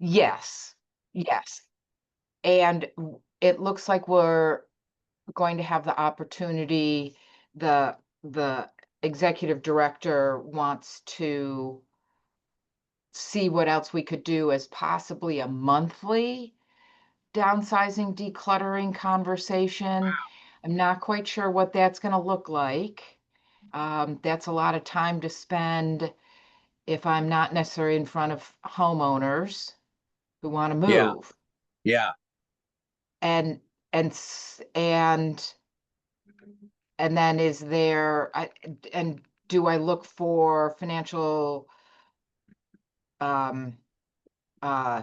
Yes, yes. And it looks like we're going to have the opportunity, the executive director wants to see what else we could do as possibly a monthly downsizing, decluttering conversation. I'm not quite sure what that's going to look like. That's a lot of time to spend if I'm not necessarily in front of homeowners who want to Yeah, move. yeah. And and and then is there and do I look for financial um uh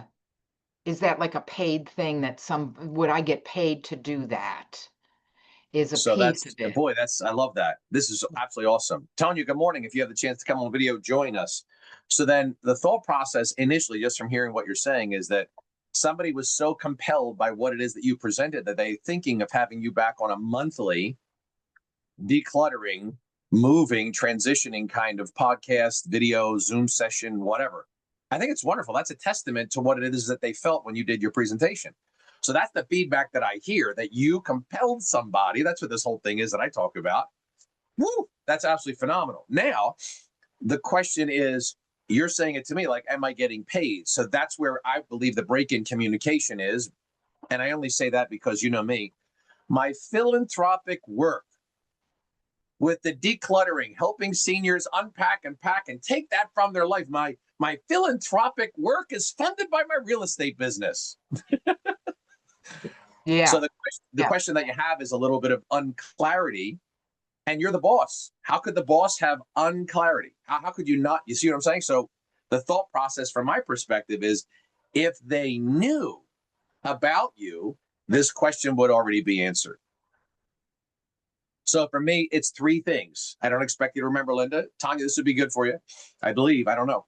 is that like a paid thing that would I get paid to do that? Is a So piece that's of it. boy, that's I love that. This is absolutely awesome. Telling you good morning. If you have the chance to come on video, join us. So then the thought process initially, just from hearing what you're saying, is that somebody was so compelled by what it is that you presented that they thinking of having you back on a monthly decluttering, moving, transitioning kind of podcast, video, Zoom session, whatever. I think it's wonderful. That's a testament to what it is that they felt when you did your presentation. So that's the feedback that I hear, that you compelled somebody. That's what this whole thing is that I talk about. Woo! That's absolutely phenomenal. Now, the question is, you're saying it to me like, am I getting paid? So that's where I believe the break in communication is. And I only say that because you know me. My philanthropic work with the decluttering, helping seniors unpack and pack and take that from their life. My philanthropic work is funded by my real estate business. So Yeah. the Yeah. question that you have is a little bit of unclarity, and you're the boss. How could the boss have unclarity? How could you not? You see what I'm saying? So the thought process from my perspective is, if they knew about you, this question would already be answered. So for me, it's three things. I don't expect you to remember, Linda. Tanya, this would be good for you. I believe. I don't know.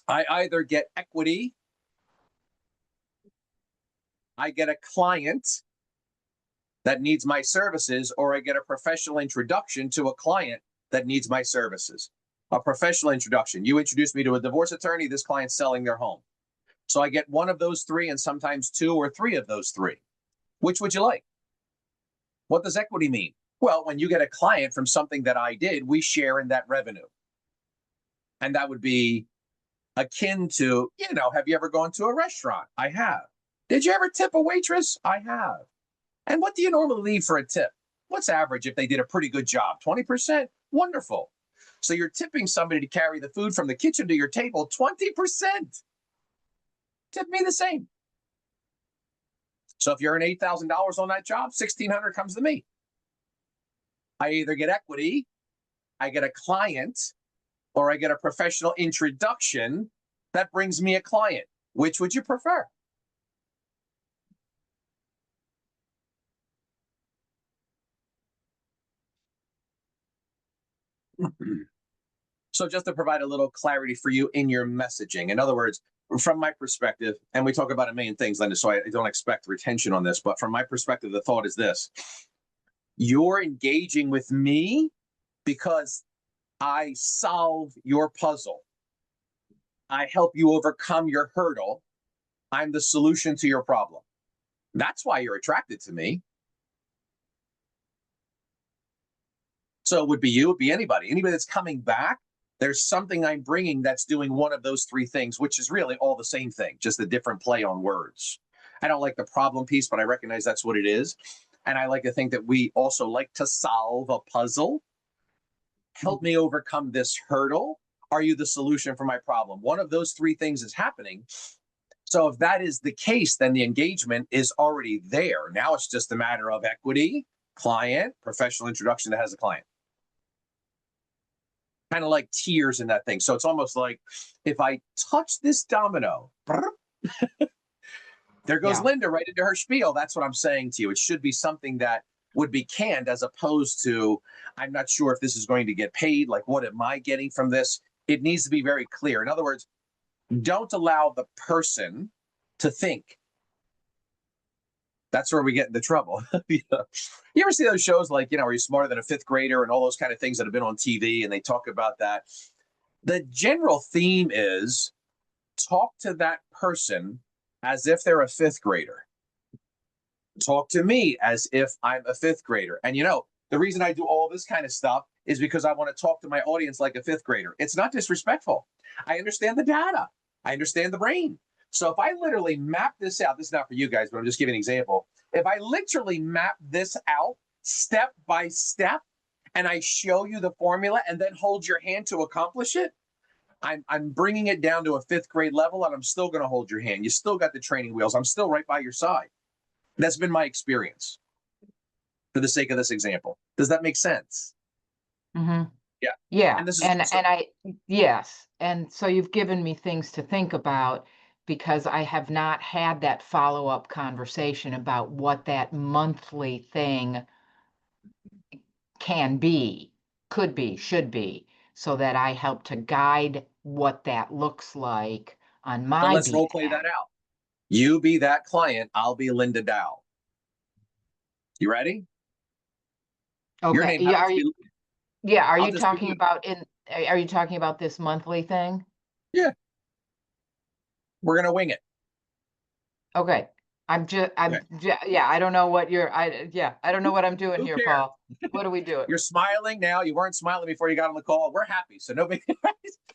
I either get equity, I get a client that needs my services, or I get a professional introduction to a client that needs my services. A professional introduction. You introduce me to a divorce attorney, this client's selling their home. So I get one of those three, and sometimes two or three of those three. Which would you like? What does equity mean? Well, when you get a client from something that I did, we share in that revenue. And that would be akin to, have you ever gone to a restaurant? I have. Did you ever tip a waitress? I have. And what do you normally leave for a tip? What's average if they did a pretty good job? 20%? Wonderful. So you're tipping somebody to carry the food from the kitchen to your table 20%. Tip me the same. So if you earn $8,000 on that job, $1,600 comes to me. I either get equity, I get a client, or I get a professional introduction that brings me a client. Which would you prefer? So just to provide a little clarity for you in your messaging. In other words, from my perspective, and we talk about a million things, Linda, so I don't expect retention on this, but from my perspective, the thought is this: you're engaging with me because I solve your puzzle. I help you overcome your hurdle. I'm the solution to your problem. That's why you're attracted to me. So it would be you, it would be anybody that's coming back. There's something I'm bringing that's doing one of those three things, which is really all the same thing, just a different play on words. I don't like the problem piece, but I recognize that's what it is. And I like to think that we also like to solve a puzzle. Help me overcome this hurdle. Are you the solution for my problem? One of those three things is happening. So if that is the case, then the engagement is already there. Now it's just a matter of equity, client, professional introduction that has a client. Kind of like tears in that thing. So it's almost like, if I touch this domino, there goes Yeah. Linda right into her spiel. That's what I'm saying to you. It should be something that would be canned, as opposed to, I'm not sure if this is going to get paid. Like, what am I getting from this? It needs to be very clear. In other words, don't allow the person to think. That's where we get into trouble. You ever see those shows like, are you smarter than a fifth grader and all those kind of things that have been on TV, and they talk about that? The general theme is, Talk to that person as if they're a fifth grader. Talk to me as if I'm a fifth grader. And the reason I do all this kind of stuff is because I want to talk to my audience like a fifth grader. It's not disrespectful. I understand the data. I understand the brain. So if I literally map this out, this is not for you guys, but I'm just giving an example. If I literally map this out step by step and I show you the formula and then hold your hand to accomplish it, I'm bringing it down to a fifth grade level, and I'm still going to hold your hand. You still got the training wheels. I'm still right by your side. That's been my experience for the sake of this example. Does that make sense? Mm-hmm. Yeah. Yeah, And this is and also, yes, and so you've given me things to think about because I have not had that follow-up conversation about what that monthly thing can be, could be, should be, so that I help to guide what that looks like on so my let's role play behalf. that out. You be that client. I'll be Linda Dow. You ready? Your Okay, name yeah, happens to be, are I'll you just give talking you, about are you talking about this monthly thing? yeah, we're going to wing it. Okay. Okay. Yeah, I don't know what I don't know what I'm doing Who here, cares? Paul. What do we do? You're smiling now. You weren't smiling before you got on the call. We're happy. So nobody.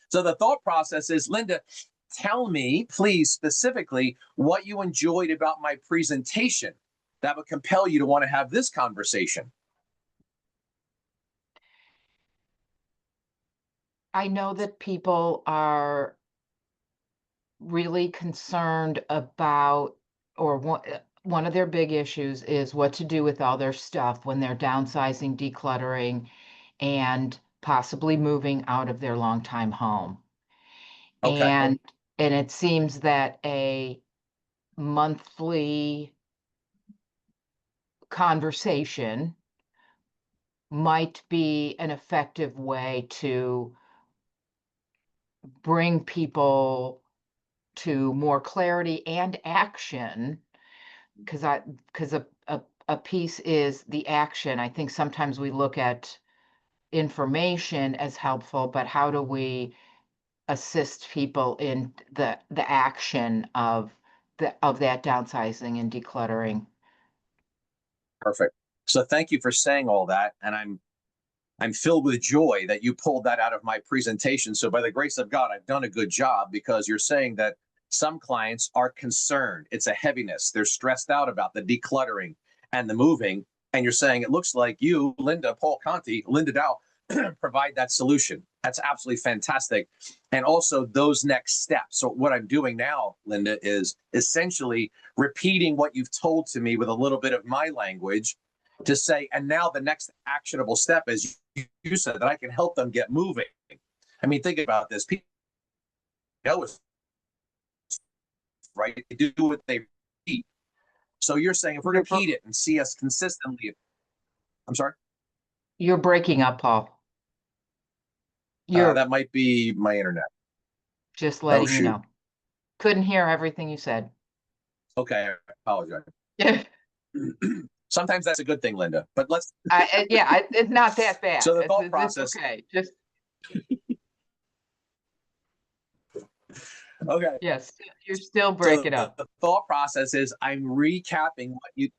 So the thought process is, Linda, tell me, please, specifically what you enjoyed about my presentation that would compel you to want to have this conversation. I know that people are really concerned about, or one of their big issues is what to do with all their stuff when they're downsizing, decluttering, and possibly moving out of their longtime home. Okay. And it seems that a monthly conversation might be an effective way to bring people to more clarity and action, because a piece is the action. I think sometimes we look at information as helpful, but how do we assist people in the action of that downsizing and decluttering? Perfect. So thank you for saying all that. And I'm filled with joy that you pulled that out of my presentation. So by the grace of God, I've done a good job, because you're saying that some clients are concerned. It's a heaviness. They're stressed out about the decluttering and the moving. And you're saying it looks like you, Linda, Paul Conti, Linda Dow, provide that solution. That's absolutely fantastic. And also those next steps. So what I'm doing now, Linda, is essentially repeating what you've told to me with a little bit of my language, to say, and now the next actionable step is, you said, that I can help them get moving. I mean, think about this. People know it's right. They do what they repeat. So you're saying if we You're repeat it and see us consistently, I'm sorry, you're breaking up, Paul. You're that might be my internet. just Oh, letting you shoot. know. Couldn't hear everything you said. Okay. I apologize. Sometimes that's a good thing, Linda, but let's, It's not that bad. so the thought It's process, okay. Just okay. yes, you're still So breaking up. the thought process is, I'm recapping what you,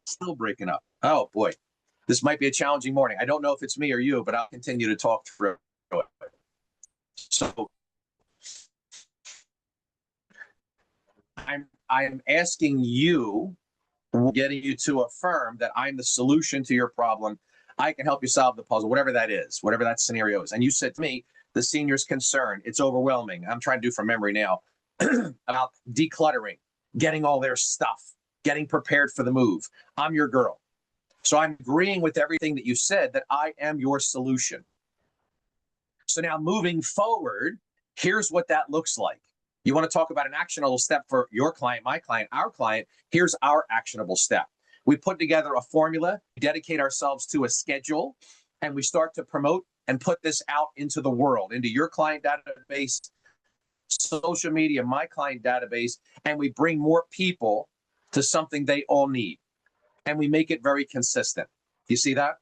still breaking up. Oh boy, this might be a challenging morning. I don't know if it's me or you, but I'll continue to talk through it. So I'm asking you, getting you to affirm that I'm the solution to your problem. I can help you solve the puzzle, whatever that is, whatever that scenario is. And you said to me, the senior's concern, it's overwhelming. I'm trying to do from memory now, about decluttering, getting all their stuff, getting prepared for the move. I'm your girl. So I'm agreeing with everything that you said, that I am your solution. So now moving forward, here's what that looks like. You want to talk about an actionable step for your client, my client, our client. Here's our actionable step. We put together a formula, dedicate ourselves to a schedule, and we start to promote and put this out into the world, into your client database, social media, my client database, and we bring more people to something they all need. And we make it very consistent. You see that?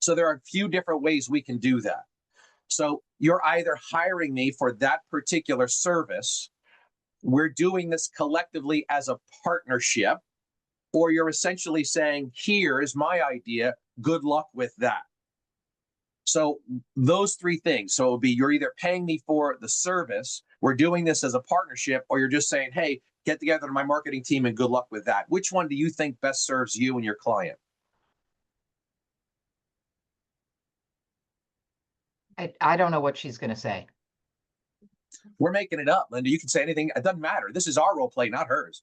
So there are a few different ways we can do that. So you're either hiring me for that particular service, we're doing this collectively as a partnership, or you're essentially saying, here is my idea, good luck with that. So those three things. So it would be you're either paying me for the service, we're doing this as a partnership, or you're just saying, hey, get together to my marketing team and good luck with that. Which one do you think best serves you and your client? I don't know what she's going to say. We're making it up, Linda. You can say anything. It doesn't matter. This is our role play, not hers.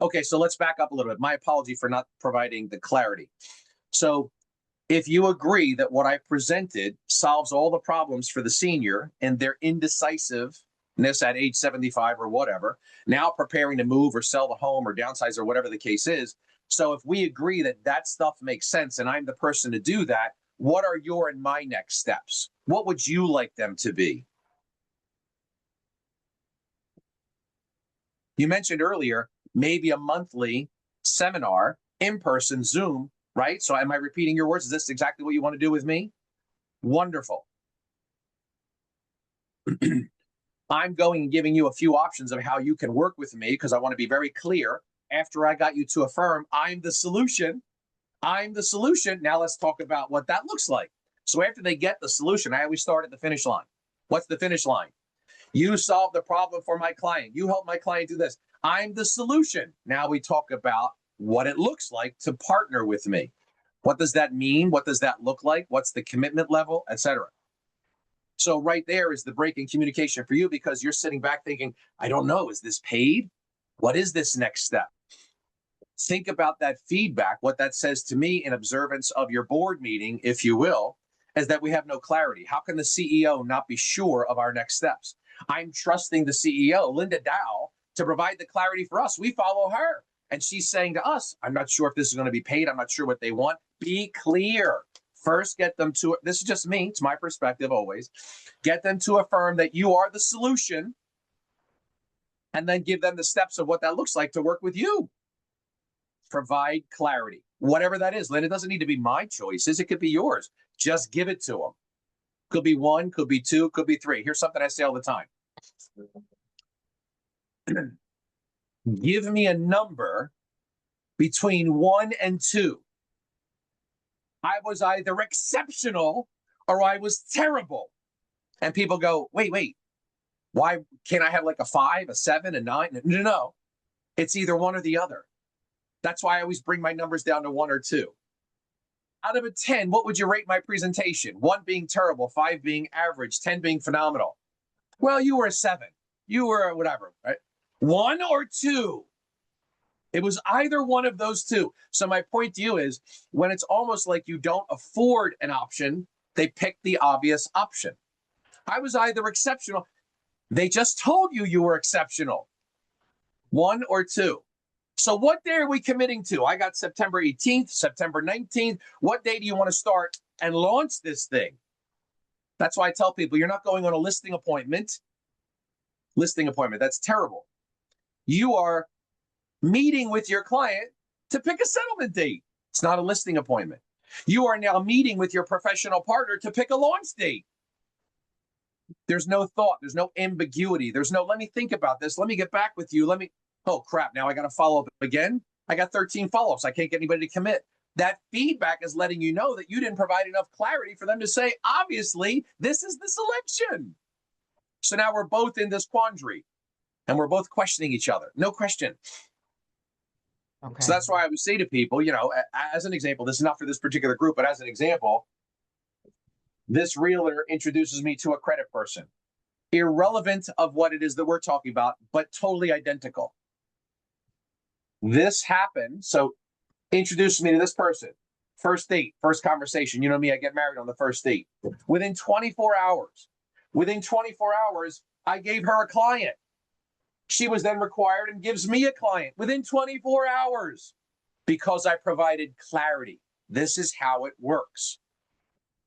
Okay, so let's back up a little bit. My apology for not providing the clarity. So if you agree that what I presented solves all the problems for the senior and their indecisiveness at age 75 or whatever, now preparing to move or sell the home or downsize or whatever the case is. So if we agree that that stuff makes sense and I'm the person to do that, what are your and my next steps? What would you like them to be? You mentioned earlier, maybe a monthly seminar, in-person Zoom, right? So am I repeating your words? Is this exactly what you want to do with me? Wonderful. I'm going and giving you a few options of how you can work with me because I want to be very clear. After I got you to affirm, I'm the solution. I'm the solution. Now let's talk about what that looks like. So after they get the solution, I always start at the finish line. What's the finish line? You solve the problem for my client. You help my client do this. I'm the solution. Now we talk about what it looks like to partner with me. What does that mean? What does that look like? What's the commitment level, etc. So right there is the break in communication for you because you're sitting back thinking, I don't know, is this paid? What is this next step? Think about that feedback. What that says to me in observance of your board meeting, if you will, is that we have no clarity. How can the CEO not be sure of our next steps? I'm trusting the CEO, Linda Dow, to provide the clarity for us. We follow her. And she's saying to us, I'm not sure if this is going to be paid. I'm not sure what they want. Be clear. First, get them to, this is just me, it's my perspective always, get them to affirm that you are the solution and then give them the steps of what that looks like to work with you. Provide clarity, whatever that is. Lynn, it doesn't need to be my choices. It could be yours. Just give it to them. Could be one, could be two, could be three. Here's something I say all the time. Give me a number between 1 and 2. I was either exceptional or I was terrible. And people go, wait, why can't I have like a 5, a 7, a 9? No. It's either one or the other. That's why I always bring my numbers down to 1 or 2. Out of a 10, what would you rate my presentation? 1 being terrible, 5 being average, 10 being phenomenal. Well, you were a 7. You were a whatever, right? 1 or 2. It was either one of those two. So my point to you is when it's almost like you don't afford an option, they pick the obvious option. I was either exceptional. They just told you you were exceptional. 1 or 2. So what day are we committing to? I got September 18th, September 19th. What day do you want to start and launch this thing? That's why I tell people you're not going on a listing appointment. Listing appointment, that's terrible. You are meeting with your client to pick a settlement date. It's not a listing appointment. You are now meeting with your professional partner to pick a launch date. There's no thought. There's no ambiguity. There's no, let me think about this. Let me get back with you. Oh crap, now I got to follow up again. I got 13 follow-ups. I can't get anybody to commit. That feedback is letting you know that you didn't provide enough clarity for them to say, obviously, this is the selection. So now we're both in this quandary and we're both questioning each other. No question. Okay. So that's why I would say to people, as an example, this is not for this particular group, but as an example, this realtor introduces me to a credit person, irrelevant of what it is that we're talking about, but totally identical. This happened. So introduces me to this person. First date, first conversation. You know me, I get married on the first date. Within 24 hours, I gave her a client. She was then required and gives me a client within 24 hours because I provided clarity. This is how it works.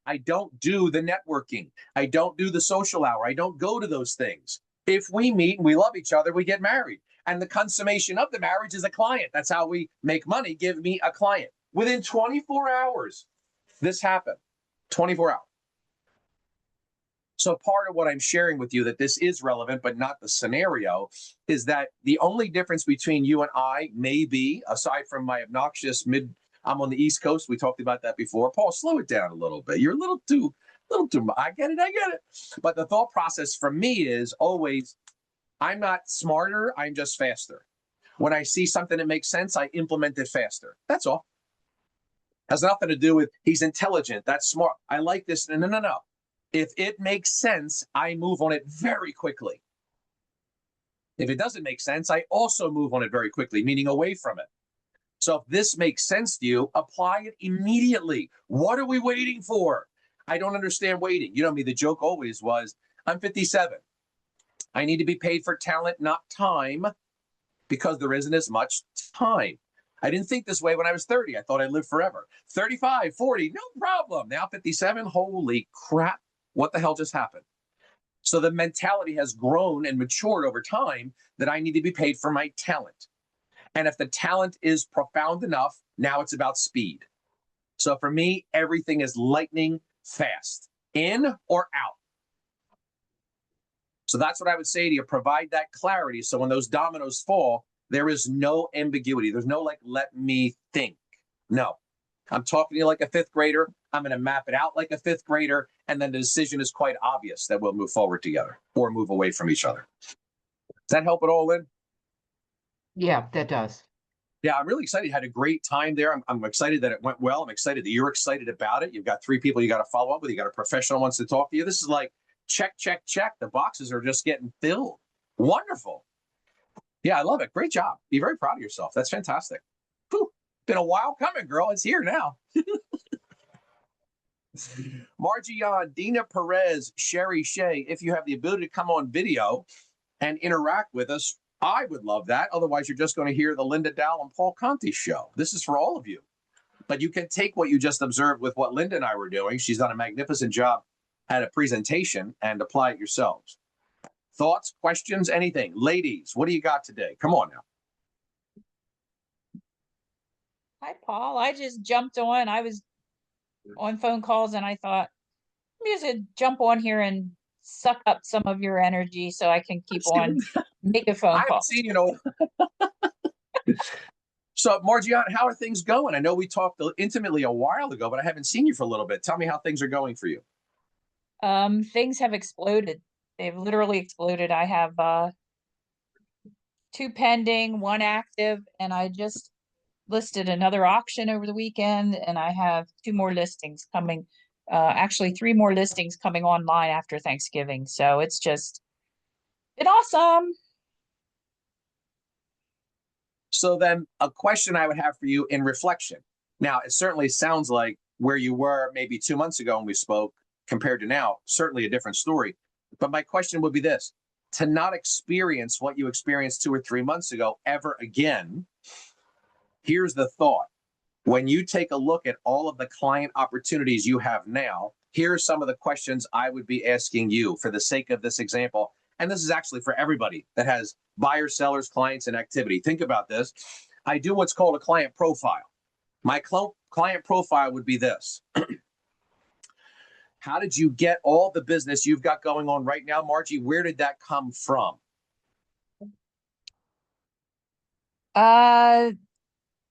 I don't do the networking. I don't do the social hour. I don't go to those things. If we meet and we love each other, we get married. And the consummation of the marriage is a client. That's how we make money. Give me a client. Within 24 hours, this happened. 24 hours. So part of what I'm sharing with you that this is relevant, but not the scenario, is that the only difference between you and I may be, aside from my obnoxious I'm on the East Coast. We talked about that before. Paul, slow it down a little bit. You're a little too, I get it. But the thought process for me is always, I'm not smarter. I'm just faster. When I see something that makes sense, I implement it faster. That's all. Has nothing to do with he's intelligent. That's smart. I like this. No. If it makes sense, I move on it very quickly. If it doesn't make sense, I also move on it very quickly, meaning away from it. So if this makes sense to you, apply it immediately. What are we waiting for? I don't understand waiting. You know me, the joke always was, I'm 57. I need to be paid for talent, not time, because there isn't as much time. I didn't think this way when I was 30. I thought I'd live forever. 35, 40, no problem. Now 57, holy crap. What the hell just happened? So the mentality has grown and matured over time that I need to be paid for my talent. And if the talent is profound enough, now it's about speed. So for me, everything is lightning fast, in or out. So that's what I would say to you. Provide that clarity. So when those dominoes fall, there is no ambiguity. There's no like, let me think. No, I'm talking to you like a fifth grader. I'm going to map it out like a fifth grader. And then the decision is quite obvious that we'll move forward together or move away from each other. Does that help at all, Lynn? Yeah, that does. Yeah, I'm really excited. Had a great time there. I'm excited that it went well. I'm excited that you're excited about it. You've got 3 people you got to follow up with. You got a professional wants to talk to you. This is like check. The boxes are just getting filled. Wonderful. Yeah, I love it. Great job. Be very proud of yourself. That's fantastic. Whew. Been a while coming, girl. It's here now. Margie Yan, Dina Perez, Sherry Shea, if you have the ability to come on video and interact with us, I would love that. Otherwise, you're just going to hear the Linda Dow and Paul Conti show. This is for all of you. But you can take what you just observed with what Linda and I were doing. She's done a magnificent job at a presentation and apply it yourselves. Thoughts, questions, anything? Ladies, what do you got today? Come on now. Hi, Paul. I just jumped on. I was on phone calls and I thought, I'm just gonna jump on here and suck up some of your energy so I can keep on making phone I haven't calls. seen you. So, Margie, how are things going? I know we talked intimately a while ago, but I haven't seen you for a little bit. Tell me how things are going for you. Things have exploded. They've literally exploded. I have 2 pending, 1 active, and I just listed another auction over the weekend, and I have 2 more listings coming. Actually 3 more listings coming online after Thanksgiving. So it's just been awesome. So then a question I would have for you in reflection. Now, it certainly sounds like where you were maybe 2 months ago when we spoke compared to now, certainly a different story. But my question would be this: to not experience what you experienced 2 or 3 months ago ever again, here's the thought. When you take a look at all of the client opportunities you have now, here are some of the questions I would be asking you for the sake of this example. And this is actually for everybody that has buyers, sellers, clients, and activity. Think about this. I do what's called a client profile. My client profile would be this. How did you get all the business you've got going on right now, Margie? Where did that come from?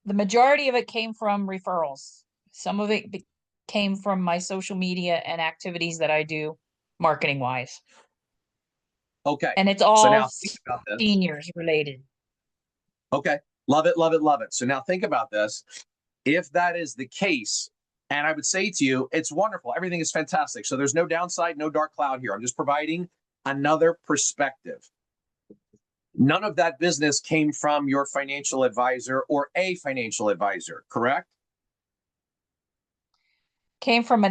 The majority of it came from referrals. Some of it came from my social media and activities that I do marketing wise. Okay. And it's So all now think about this. seniors related. Okay. Love it, love it, love it. So now think about this. If that is the case, and I would say to you, it's wonderful. Everything is fantastic. So there's no downside, no dark cloud here. I'm just providing another perspective. None of that business came from your financial advisor or a financial advisor, correct? Came from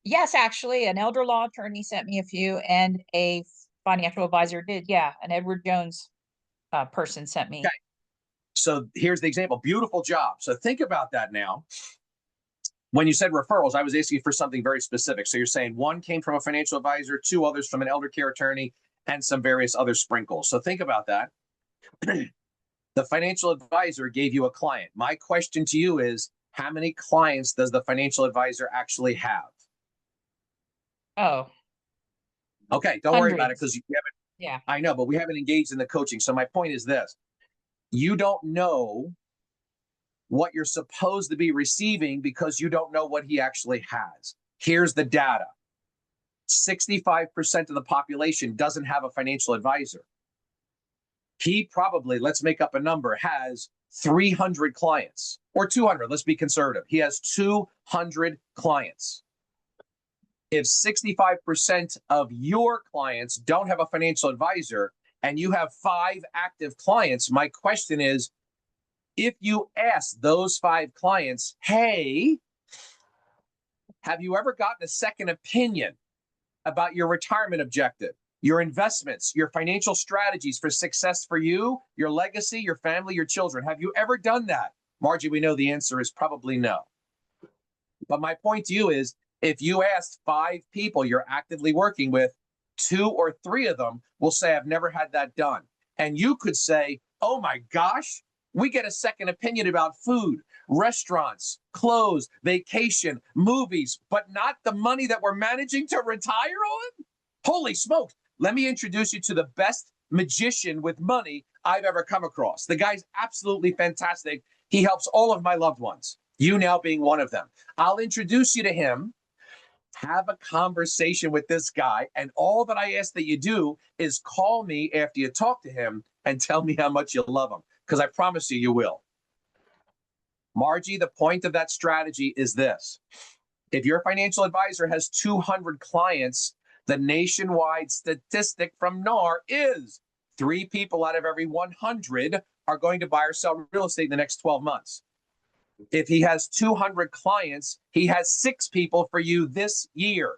yes, actually, an elder law attorney sent me a few, and a financial advisor did. Yeah, an Edward Jones person sent me. Okay. So here's the example. Beautiful job. So think about that now. When you said referrals, I was asking for something very specific. So you're saying 1 came from a financial advisor, 2 others from an elder care attorney, and some various other sprinkles. So think about that. The financial advisor gave you a client. My question to you is, how many clients does the financial advisor actually have? Oh, Okay, don't worry about it hundreds. because you haven't, Yeah. I know, but we haven't engaged in the coaching. So my point is this: you don't know what you're supposed to be receiving because you don't know what he actually has. Here's the data: 65% of the population doesn't have a financial advisor. He probably, let's make up a number, has 300 clients or 200. Let's be conservative. He has 200 clients. If 65% of your clients don't have a financial advisor and you have 5 active clients, my question is, if you ask those 5 clients, hey, have you ever gotten a second opinion about your retirement objective, your investments, your financial strategies for success for you, your legacy, your family, your children? Have you ever done that? Margie, we know the answer is probably no. But my point to you is, if you ask 5 people you're actively working with, 2 or 3 of them will say, I've never had that done. And you could say, oh my gosh, we get a second opinion about food, restaurants, clothes, vacation, movies, but not the money that we're managing to retire on? Holy smokes. Let me introduce you to the best magician with money I've ever come across. The guy's absolutely fantastic. He helps all of my loved ones, you now being one of them. I'll introduce you to him. Have a conversation with this guy. And all that I ask that you do is call me after you talk to him and tell me how much you love him, because I promise you, you will. Margie, the point of that strategy is this: if your financial advisor has 200 clients, the nationwide statistic from NAR is 3 people out of every 100 are going to buy or sell real estate in the next 12 months. If he has 200 clients, he has 6 people for you this year.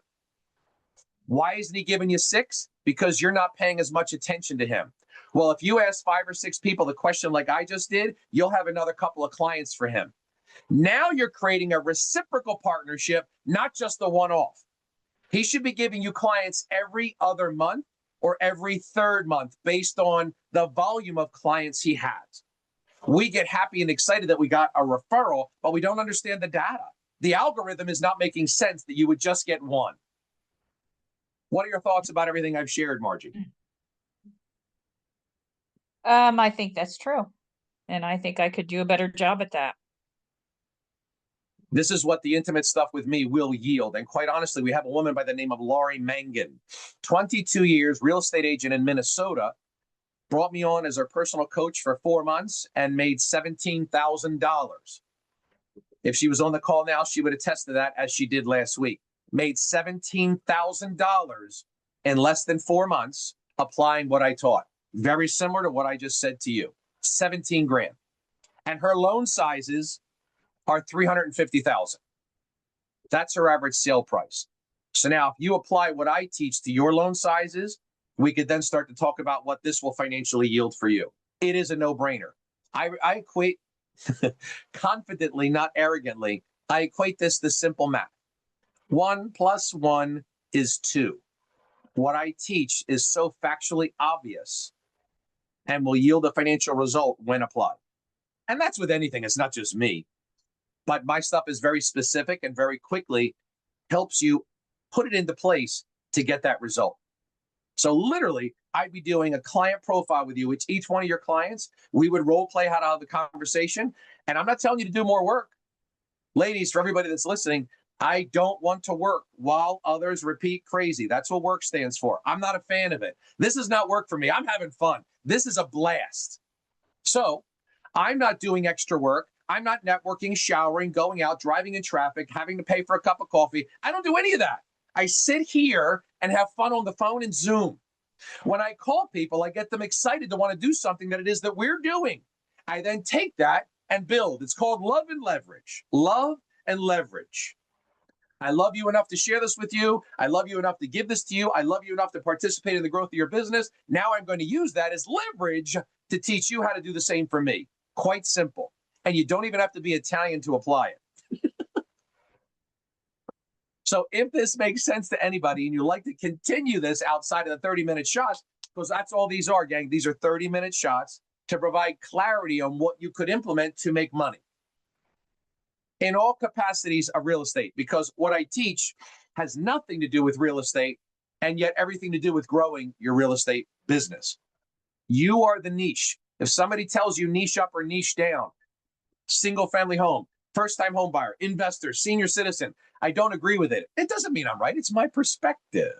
Why isn't he giving you 6? Because you're not paying as much attention to him. Well, if you ask 5 or 6 people the question like I just did, you'll have another couple of clients for him. Now you're creating a reciprocal partnership, not just a one-off. He should be giving you clients every other month or every third month based on the volume of clients he has. We get happy and excited that we got a referral, but we don't understand the data. The algorithm is not making sense that you would just get one. What are your thoughts about everything I've shared, Margie? I think that's true. And I think I could do a better job at that. This is what the intimate stuff with me will yield. And quite honestly, we have a woman by the name of Laurie Mangan, 22 years, real estate agent in Minnesota, brought me on as her personal coach for 4 months and made $17,000. If she was on the call now, she would attest to that, as she did last week. Made $17,000 in less than 4 months applying what I taught. Very similar to what I just said to you. 17 grand. And her loan sizes are 350,000. That's her average sale price. So now if you apply what I teach to your loan sizes, we could then start to talk about what this will financially yield for you. It is a no-brainer. I equate confidently, not arrogantly, I equate this to simple math. 1 + 1 is 2. What I teach is so factually obvious and will yield a financial result when applied. And that's with anything. It's not just me. But my stuff is very specific and very quickly helps you put it into place to get that result. So literally, I'd be doing a client profile with you. It's each one of your clients. We would role play how to have the conversation. And I'm not telling you to do more work. Ladies, for everybody that's listening, I don't want to work while others repeat crazy. That's what work stands for. I'm not a fan of it. This is not work for me. I'm having fun. This is a blast. So I'm not doing extra work. I'm not networking, showering, going out, driving in traffic, having to pay for a cup of coffee. I don't do any of that. I sit here and have fun on the phone and Zoom. When I call people, I get them excited to want to do something that it is that we're doing. I then take that and build. It's called love and leverage. Love and leverage. I love you enough to share this with you. I love you enough to give this to you. I love you enough to participate in the growth of your business. Now I'm going to use that as leverage to teach you how to do the same for me. Quite simple. And you don't even have to be Italian to apply it. So if this makes sense to anybody and you like to continue this outside of the 30-minute shots, because that's all these are, gang. These are 30-minute shots. to provide clarity on what you could implement to make money in all capacities of real estate, because what I teach has nothing to do with real estate and yet everything to do with growing your real estate business. You are the niche. If somebody tells you niche up or niche down, single family home, first time home buyer, investor, senior citizen, I don't agree with it. It doesn't mean I'm right. It's my perspective.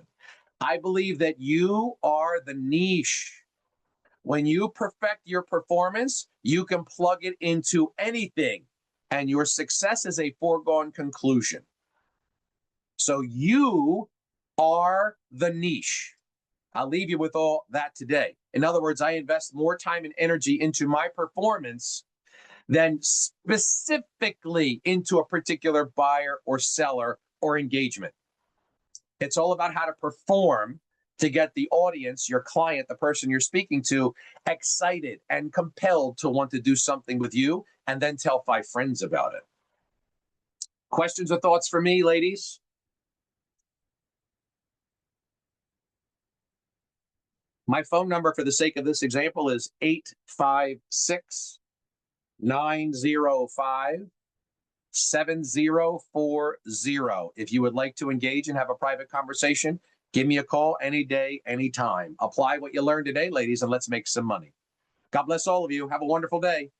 I believe that you are the niche. When you perfect your performance, you can plug it into anything, and your success is a foregone conclusion. So you are the niche. I'll leave you with all that today. In other words, I invest more time and energy into my performance than specifically into a particular buyer or seller or engagement. It's all about how to perform to get the audience, your client, the person you're speaking to, excited and compelled to want to do something with you, and then tell 5 friends about it. Questions or thoughts for me, ladies? My phone number for the sake of this example is 856 905 7040. If you would like to engage and have a private conversation, give me a call any day, anytime. Apply what you learned today, ladies, and let's make some money. God bless all of you. Have a wonderful day.